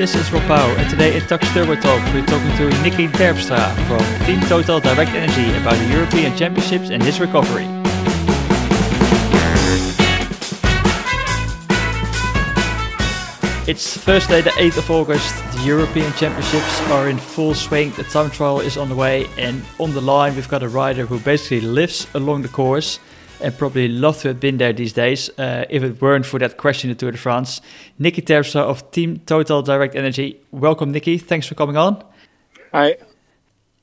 this is Rob Pauw, and today in Tacx Turbo Talks we're talking to NikiTerpstra from Team Total Direct Energie about the European Championships and his recovery. It's Thursday the 8th of August, the European Championships are in full swing, the time trial is on the way, and on the line we've got a rider who basically lives along the course and probably love to have been there these days if it weren't for that crash in the Tour de France. NikiTerpstra of Team Total Direct Energie. Welcome, Niki. Thanks for coming on. Hi.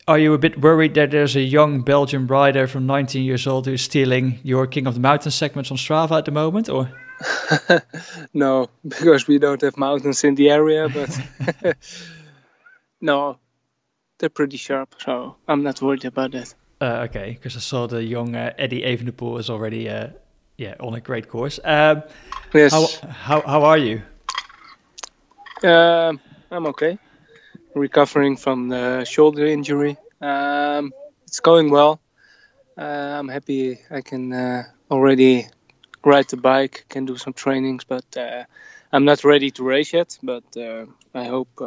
Are you a bit worried that there's a young Belgian rider from 19 years old who's stealing your King of the Mountain segments on Strava at the moment, or? No, because we don't have mountains in the area, but no, they're pretty sharp, so I'm not worried about that. Okay, because I saw the young Eddie Evenepoel is already on a great course. Yes. How are you? I'm okay. Recovering from the shoulder injury. It's going well. I'm happy I can already ride the bike, can do some trainings, but I'm not ready to race yet. But I hope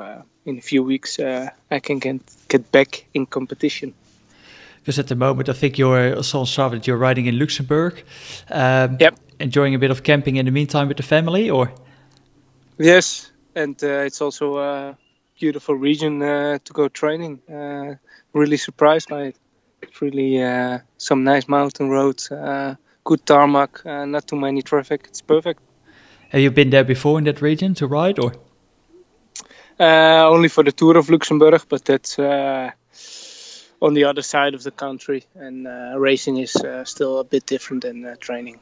in a few weeks I can get back in competition. Because at the moment, I think you're also on Strava that you're riding in Luxembourg. Yep. Enjoying a bit of camping in the meantime with the family, or? Yes, and it's also a beautiful region to go training. Really surprised by it. It's really some nice mountain roads, good tarmac, not too many traffic. It's perfect. Have you been there before in that region to ride, or? Only for the Tour of Luxembourg, but that's on the other side of the country, and racing is still a bit different than training.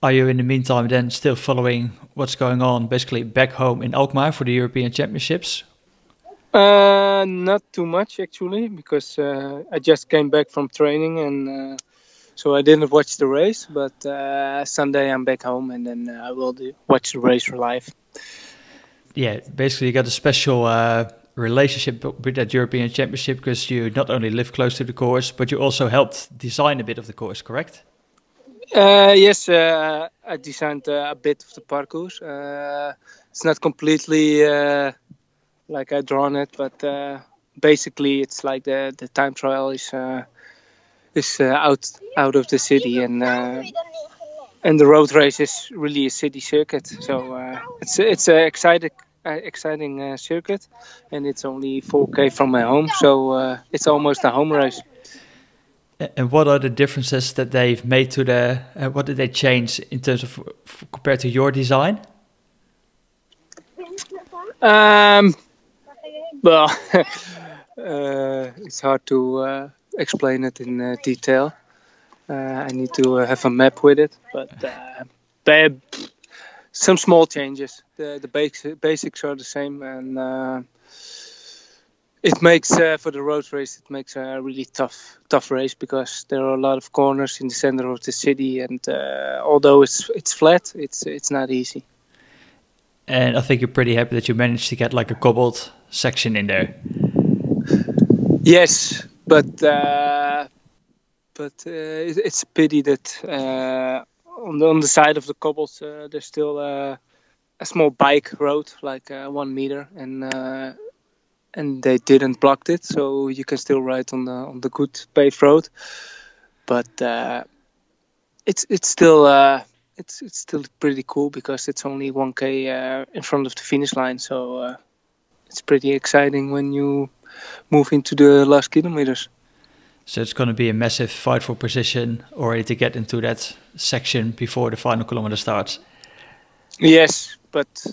Are you in the meantime then still following what's going on basically back home in Alkmaar for the European Championships? Not too much actually, because I just came back from training, and so I didn't watch the race, but Sunday I'm back home, and then I will watch the race live. Yeah, basically you got a special relationship with that European Championship because you not only live close to the course, but you also helped design a bit of the course, correct? Yes, I designed a bit of the parcours. It's not completely like I drawn it, but basically it's like the time trial is out of the city, and the road race is really a city circuit. So it's an exciting circuit, and it's only 4K from my home, so it's almost a home race. And what are the differences that they've made to the? What did they change in terms of compared to your design? Well, it's hard to explain it in detail. I need to have a map with it, but some small changes. The basics are the same, and it makes for the road race. It makes a really tough race because there are a lot of corners in the center of the city, and although it's flat, it's not easy. And I think you're pretty happy that you managed to get like a cobbled section in there. Yes, but it's a pity that on the side of the cobbles there's still a small bike road, like 1 meter, and they didn't block it, so you can still ride on the good paved road. But it's still pretty cool because it's only 1K in front of the finish line, so it's pretty exciting when you move into the last kilometers. So it's going to be a massive fight for position already to get into that section before the final kilometer starts. Yes, but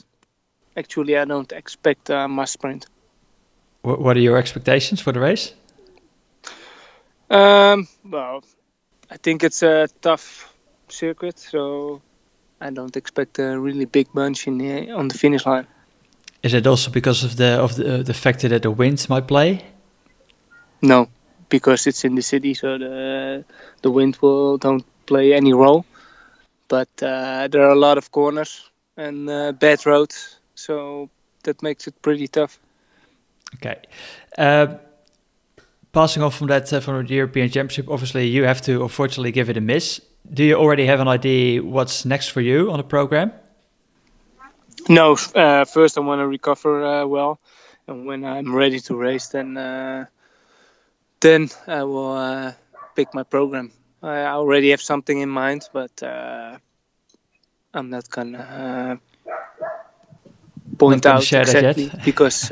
actually I don't expect a mass sprint. What are your expectations for the race? Well, I think it's a tough circuit, so I don't expect a really big bunch on the finish line. Is it also because of the factor that the wind might play? No, because it's in the city, so the wind don't play any role. But there are a lot of corners and bad roads, so that makes it pretty tough. Okay. Passing on from that, from the European Championship, obviously you have to unfortunately give it a miss. Do you already have an idea what's next for you on the program? No, first I want to recover well, and when I'm ready to race, then I will pick my program. I already have something in mind, but I'm not gonna point Not going to out share that exactly yet. because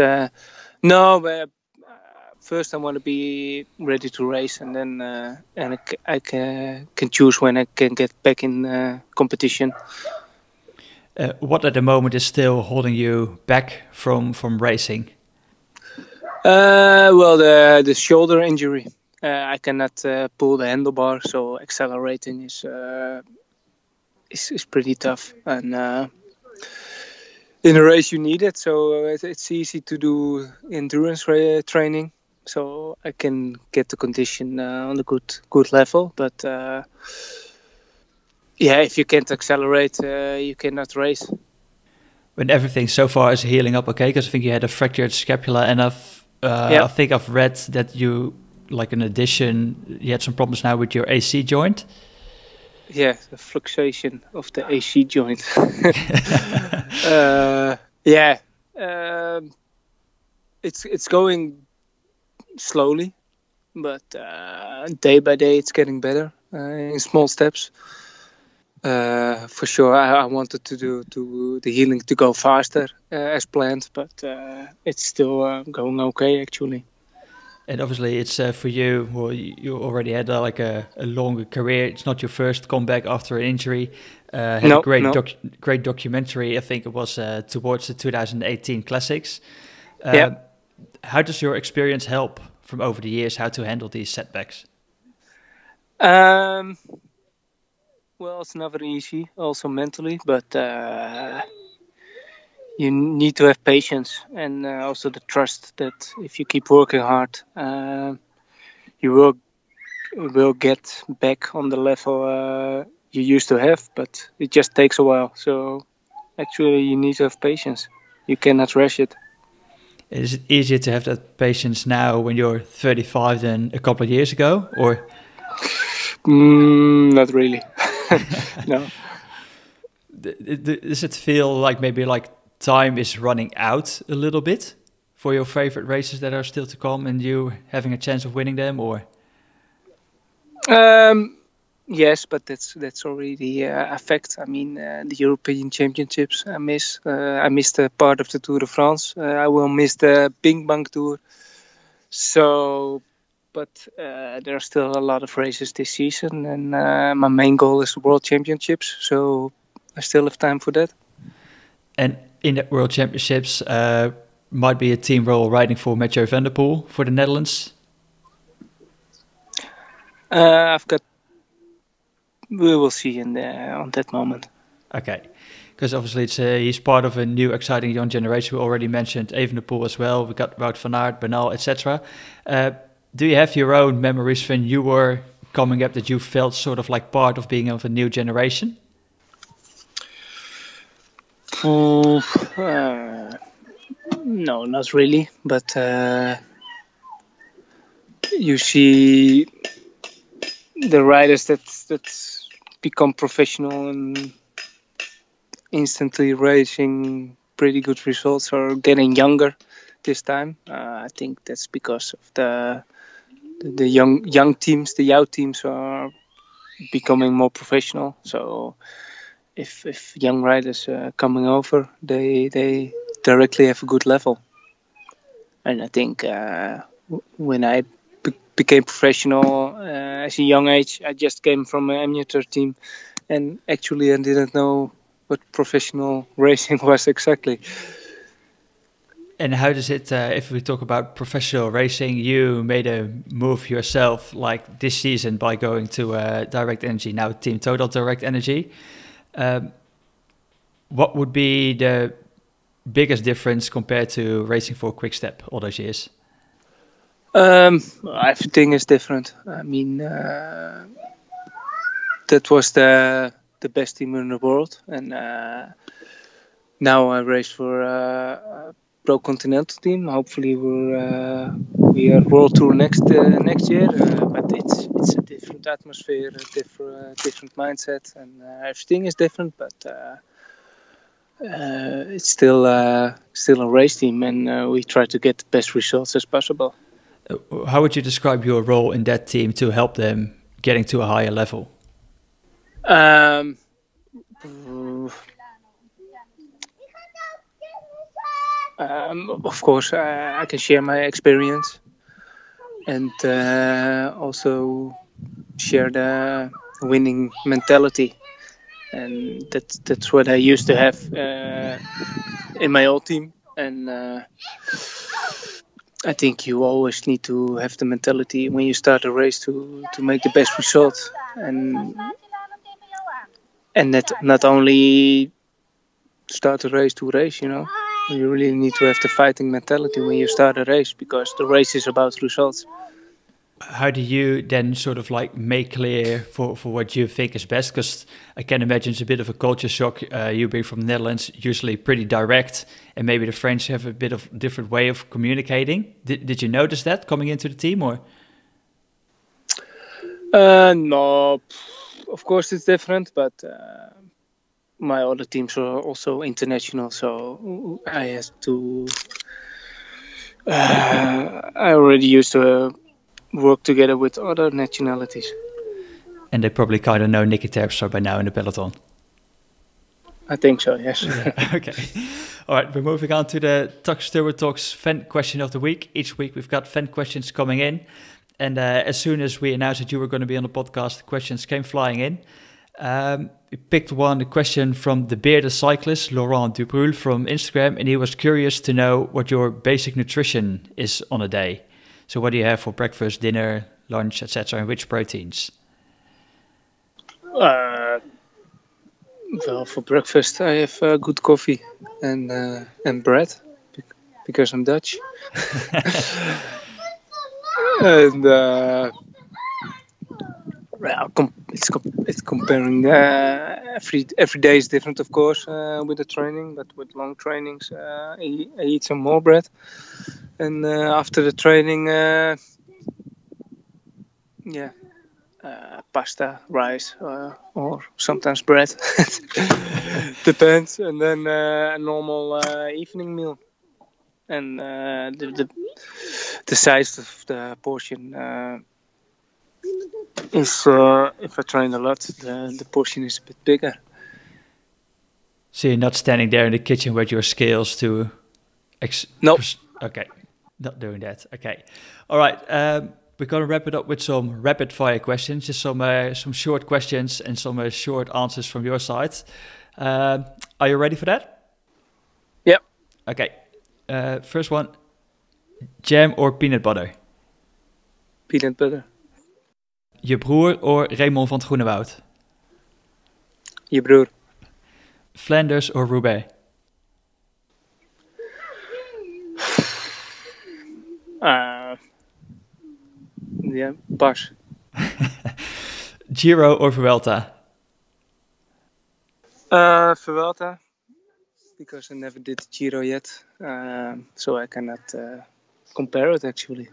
no, but first I want to be ready to race, and then I can choose when I can get back in competition. What at the moment is still holding you back from racing? Well, the shoulder injury. I cannot pull the handlebar, so accelerating is pretty tough. And in a race, you need it, so it's easy to do endurance training, so I can get the condition on a good level. But yeah, if you can't accelerate, you cannot race. When everything so far is healing up, okay? Because I think you had a fractured scapula, and I think I've read that you, like in addition, you had some problems now with your AC joint. Yeah, the fluctuation of the AC joint. Yeah, it's going slowly, but day by day it's getting better in small steps. For sure, I wanted to do the healing to go faster as planned, but it's still going okay actually. And obviously, it's for you. Well, you already had like a longer career. It's not your first comeback after an injury. Had a great documentary. I think it was towards the 2018 classics. Yeah. How does your experience help from over the years how to handle these setbacks? Well, it's never easy, also mentally, but you need to have patience and also the trust that if you keep working hard, you will get back on the level you used to have, but it just takes a while. So actually, you need to have patience. You cannot rush it. Is it easier to have that patience now when you're 35 than a couple of years ago, or? Not really. No. Does it feel like maybe like time is running out a little bit for your favorite races that are still to come, and you having a chance of winning them, or? Yes, but that's already a fact. I mean, the European Championships I miss. I missed a part of the Tour de France. I will miss the Ping Bang Tour. So, but there are still a lot of races this season, and my main goal is the World Championships. So I still have time for that. And in the World Championships, might be a team role riding for Mathieu van der Poel for the Netherlands. We will see on that moment. Okay, because obviously he's part of a new exciting young generation. We already mentioned Van der Poel as well. We got Wout van Aert, Bernal, etc. Do you have your own memories when you were coming up that you felt sort of like part of being of a new generation? No, not really. But you see the riders that become professional and instantly racing pretty good results are getting younger this time. I think that's because of the young teams, the youth teams are becoming more professional. So if young riders are coming over, they directly have a good level. And I think when I became professional as a young age, I just came from an amateur team, and actually I didn't know what professional racing was exactly. And how does it, if we talk about professional racing, you made a move yourself like this season by going to Direct Energie, now Team Total Direct Energie. What would be the biggest difference compared to racing for Quick-Step all those years? Everything is different. I mean, that was the best team in the world, and now I race for a Pro Continental team. Hopefully, we are World Tour next year. But it's a different atmosphere, a different mindset, and everything is different. But it's still a race team, and we try to get the best results as possible. How would you describe your role in that team to help them getting to a higher level? Of course, I can share my experience and also share the winning mentality, and that's what I used to have in my old team. And I think you always need to have the mentality when you start a race to make the best result, and that not only start a race to race, you really need to have the fighting mentality when you start a race, because the race is about results. How do you then sort of like make clear for what you think is best? Because I can imagine it's a bit of a culture shock. You being from the Netherlands, usually pretty direct, and maybe the French have a bit of a different way of communicating. Did you notice that coming into the team, or? No, of course it's different, but my other teams are also international, so I have to. I already used to work together with other nationalities. And they probably kind of know NikiTerpstra by now in the peloton. I think so, yes. Yeah, okay. All right, we're moving on to the Tacx Turbo Talks fan question of the week. Each week we've got fan questions coming in. And as soon as we announced that you were going to be on the podcast, the questions came flying in. We picked a question from the bearded cyclist, Laurent Dubrul from Instagram, and he was curious to know what your basic nutrition is on a day. So what do you have for breakfast, dinner, lunch, etc., and which proteins? Well, for breakfast I have good coffee and bread, because I'm Dutch. And it's comparing. Every day is different, of course, with the training. But with long trainings, I eat some more bread, and after the training, pasta, rice, or sometimes bread. Depends. And then a normal evening meal. And the size of the portion is, if I train a lot, the portion is a bit bigger. So you're not standing there in the kitchen with your scales to... Nope. Okay, not doing that. Okay. All right, we're going to wrap it up with some rapid fire questions, just some short questions and some short answers from your side. Are you ready for that? Yep. Okay. First one, jam or peanut butter? Peanut butter. Je broer or Raymond van het Groenewoud? Je broer. Flanders or Roubaix? Pas. Giro or Vuelta? Vuelta, because I never did Giro yet, so I cannot compare it actually.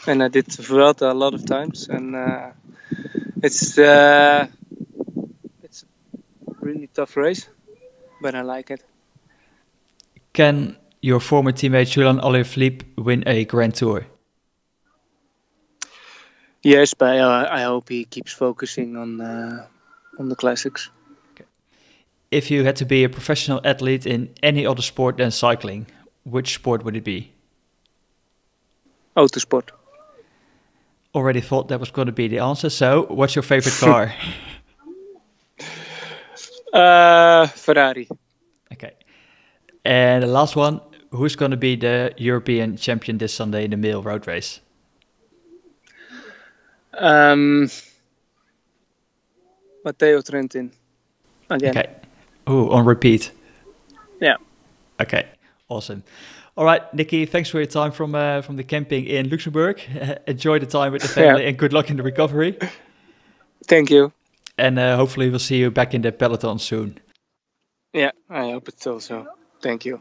And I did Vuelta a lot of times, and it's a really tough race, but I like it. Can your former teammate Julian Alaphilippe win a Grand Tour? Yes, but I hope he keeps focusing on the classics. Okay. If you had to be a professional athlete in any other sport than cycling, which sport would it be? Autosport. Already thought that was going to be the answer. So, what's your favorite car? Ferrari. Okay. And the last one, who's going to be the European champion this Sunday in the male road race? Matteo Trentin. Again. Okay. Ooh, on repeat. Yeah. Okay. Awesome. All right, Niki, thanks for your time from the camping in Luxembourg. Enjoy the time with the family and good luck in the recovery. Thank you. And hopefully we'll see you back in the peloton soon. Yeah, I hope it's also. Thank you.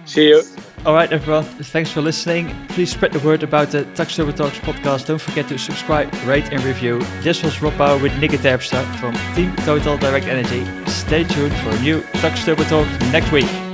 See you. All right, everyone. Thanks for listening. Please spread the word about the Tacx Turbo Talks podcast. Don't forget to subscribe, rate, and review. This was Rob Bauer with NikiTerpstra from Team Total Direct Energie. Stay tuned for a new Tacx Turbo Talk next week.